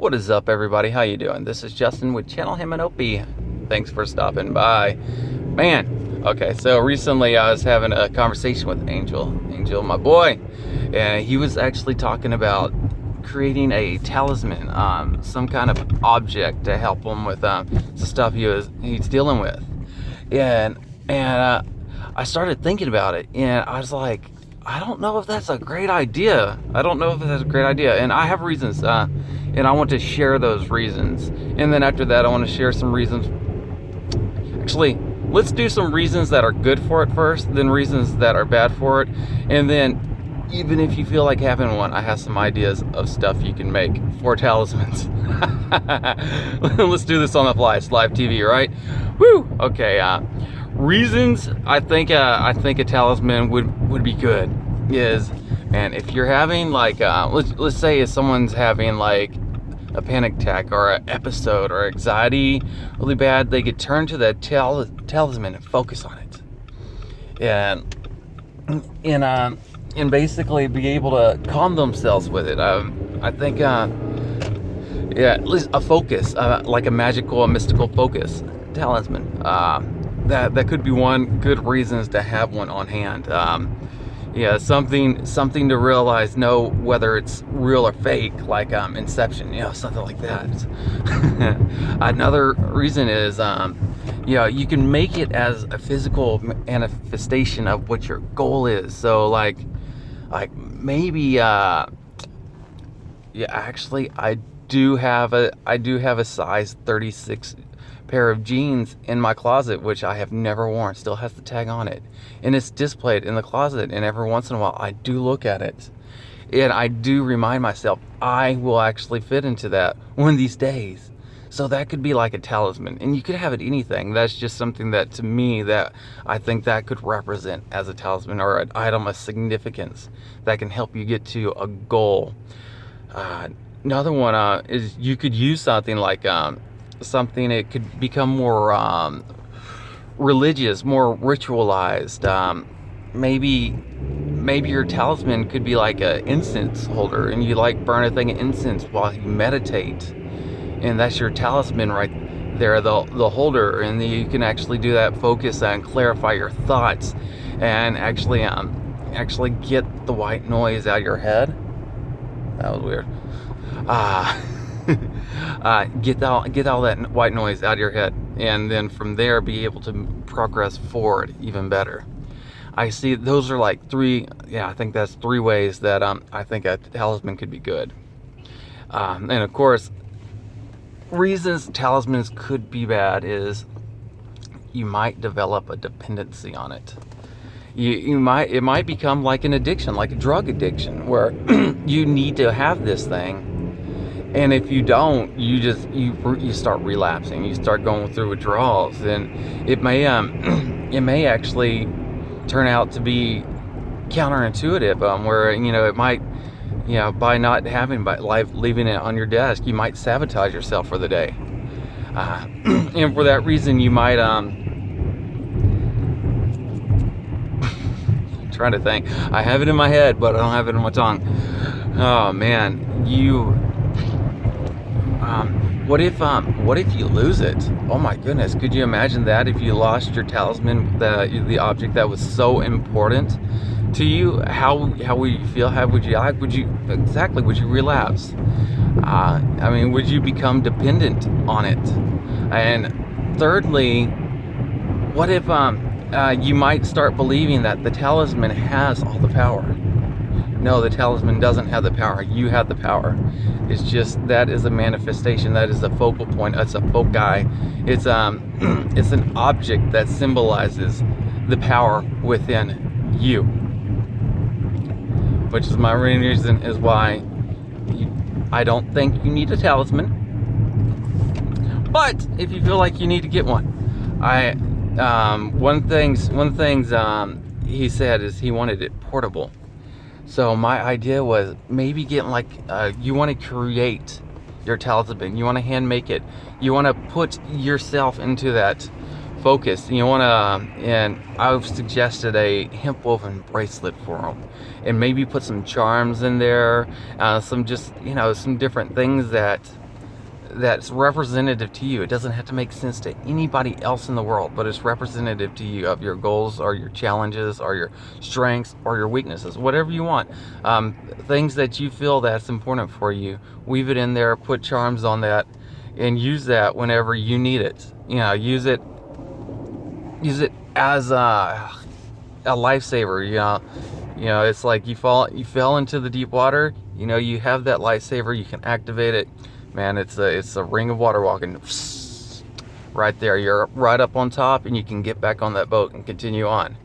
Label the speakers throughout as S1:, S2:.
S1: What is up, everybody? How you doing? This is Justin with Channel Hamenopi. Thanks for stopping by. Man, okay, so recently I was having a conversation with Angel, my boy, and he was actually talking about creating a talisman, some kind of object to help him with some stuff he's dealing with. And I started thinking about it, and I was like, I don't know if that's a great idea. And I have reasons, and I want to share those reasons. And then after that, I want to share some reasons. Actually, let's do some reasons that are good for it first, then reasons that are bad for it. And then, even if you feel like having one, I have some ideas of stuff you can make for talismans. Let's do this on the fly. It's live TV, right? Woo! Okay, reasons I think a talisman would be good is, man, if you're having like let's say if someone's having like a panic attack or an episode or anxiety really bad, they could turn to the talisman and focus on it, and basically be able to calm themselves with it. I think yeah, at least a focus, like a magical, a mystical focus talisman. That could be one good reasons to have one on hand. Yeah, something to realize, know whether it's real or fake, like Inception, something like that. Another reason is, you can make it as a physical manifestation of what your goal is. So like maybe, actually, I do have a size 36 pair of jeans in my closet, which I have never worn. Still has the tag on it, and it's displayed in the closet, and every once in a while I do look at it, and I do remind myself I will actually fit into that one of these days. So that could be like a talisman, and you could have it anything. That's just something that, to me, that I think that could represent as a talisman or an item of significance that can help you get to a goal. Another one is you could use something like something, it could become more religious, more ritualized. Maybe your talisman could be like a incense holder, and you like burn a thing of incense while you meditate, and that's your talisman right there, the holder, and you can actually do that, focus and clarify your thoughts, and actually get the white noise out of your head. That was weird. Get all that white noise out of your head, and then from there be able to progress forward even better. I see those are like three. Yeah, I think that's three ways that I think a talisman could be good. And of course, reasons talismans could be bad is you might develop a dependency on it. It might become like an addiction, like a drug addiction, where you need to have this thing. And if you don't, you start relapsing. You start going through withdrawals, and it may actually turn out to be counterintuitive. Where it might, by not having, leaving it on your desk, you might sabotage yourself for the day. And for that reason, you might trying to think. I have it in my head, but I don't have it in my tongue. Oh man, what if you lose it? Oh my goodness, could you imagine that if you lost your talisman, the object that was so important to you? How would you feel? How would you act? Would you relapse? Would you become dependent on it? And thirdly, what if you might start believing that the talisman has all the power? No, the talisman doesn't have the power. You have the power. It's just that is a manifestation. That is a focal point. It's a foci. It's it's an object that symbolizes the power within you. Which is my main reason is why I don't think you need a talisman. But if you feel like you need to get one, one things he said is he wanted it portable. So my idea was maybe getting like, you want to create your talisman, you want to hand make it, you want to put yourself into that focus. And I've suggested a hemp woven bracelet for them, and maybe put some charms in there, some different things that that's representative to you. It doesn't have to make sense to anybody else in the world, but it's representative to you, of your goals or your challenges or your strengths or your weaknesses, whatever you want. Things that you feel that's important for you, weave it in there, put charms on that, and use that whenever you need it. Use it as a lifesaver. It's like you fell into the deep water. You have that lifesaver. You can activate it. Man, it's a ring of water walking right there. You're right up on top, and you can get back on that boat and continue on.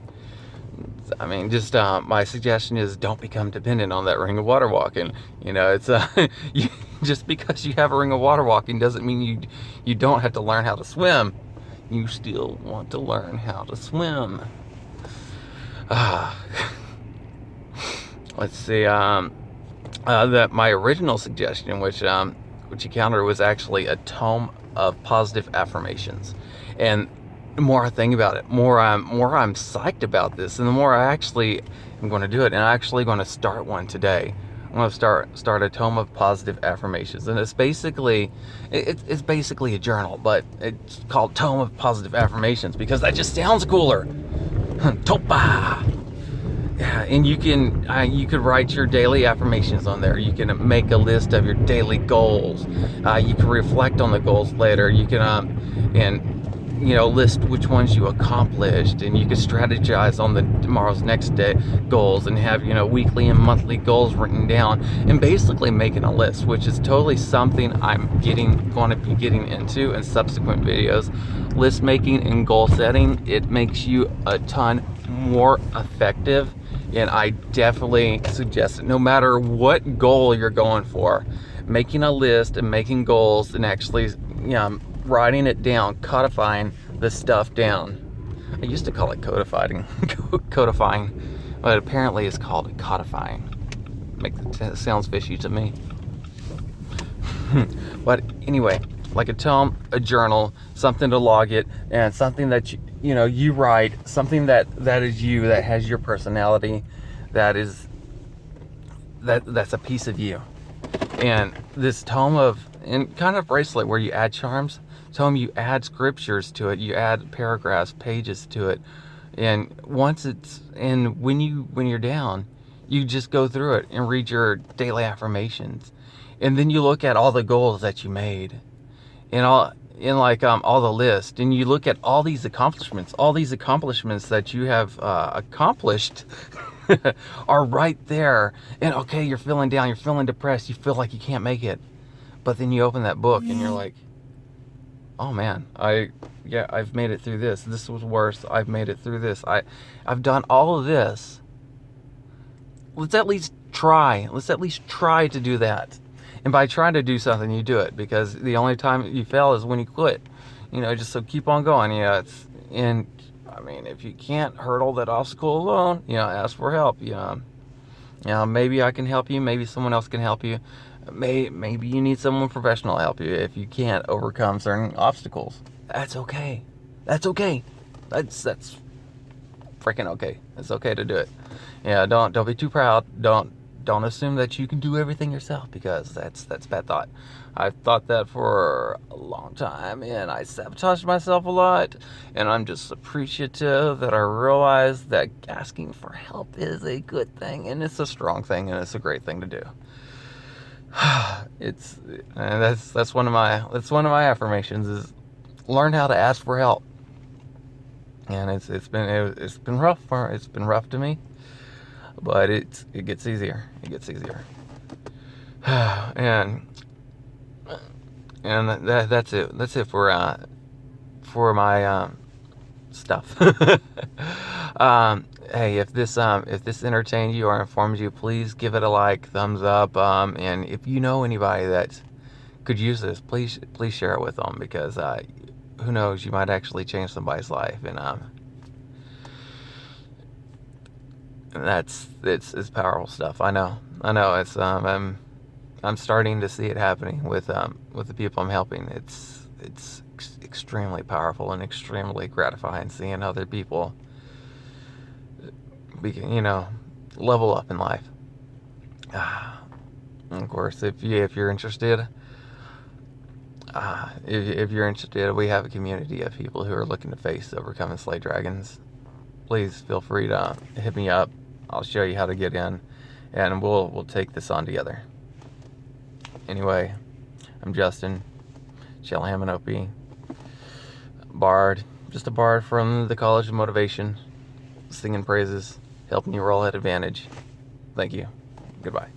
S1: I mean, just my suggestion is don't become dependent on that ring of water walking. It's just because you have a ring of water walking doesn't mean you don't have to learn how to swim. You still want to learn how to swim. Let's see. That my original suggestion, which you countered, was actually a tome of positive affirmations. And the more I think about it, more I'm psyched about this, and the more I actually am going to do it. And I'm actually going to start one today. I'm going to start a tome of positive affirmations, and it's basically a journal, but it's called Tome of Positive Affirmations because that just sounds cooler. Topa. Yeah, and you could write your daily affirmations on there. You can make a list of your daily goals. You can reflect on the goals later. You can list which ones you accomplished, and you can strategize on tomorrow's next day goals, and have weekly and monthly goals written down, and basically making a list, which is totally something I'm going to be getting into in subsequent videos. List making and goal setting, it makes you a ton more effective, and I definitely suggest it. No matter what goal you're going for, making a list and making goals and actually writing it down, codifying the stuff down. I used to call it codifying, but apparently it's called codifying. It sounds fishy to me. But anyway, like a tome, a journal, something to log it, and something that you write, something that is you, that has your personality, that's a piece of you. And this tome and kind of bracelet where you add charms, tome, you add scriptures to it, you add paragraphs, pages to it, and when you're down, you just go through it and read your daily affirmations, and then you look at all the goals that you made, and all the list, and you look at all these accomplishments that you have accomplished are right there. And okay, you're feeling down, you're feeling depressed, you feel like you can't make it, but then you open that book and you're like, oh man, I've made it through this. This was worse. I've made it through this. I've done all of this. Let's at least try to do that. And by trying to do something, you do it, because the only time you fail is when you quit. Just so keep on going. If you can't hurdle that obstacle alone, ask for help. Maybe I can help you. Maybe someone else can help you. Maybe you need someone professional to help you if you can't overcome certain obstacles. That's okay. That's freaking okay. It's okay to do it. Don't be too proud. Don't assume that you can do everything yourself, because that's bad thought. I've thought that for a long time, and I sabotaged myself a lot, and I'm just appreciative that I realized that asking for help is a good thing, and it's a strong thing, and it's a great thing to do. That's one of my affirmations, is learn how to ask for help. And it's been rough to me, but it gets easier. and that's it for my stuff. Hey, if this entertained you or informed you, please give it a like, thumbs up, and if you know anybody that could use this, please share it with them, because who knows, you might actually change somebody's life. And it's powerful stuff. I know it's I'm starting to see it happening with the people I'm helping. It's extremely powerful and extremely gratifying seeing other people level up in life. Of course, if you're interested, If you're interested, we have a community of people who are looking to face, overcome, and slay dragons. Please feel free to hit me up. I'll show you how to get in, and we'll take this on together. Anyway, I'm Justin, Channel Hamenopi, bard, just a bard from the College of Motivation, singing praises, helping you roll at advantage. Thank you. Goodbye.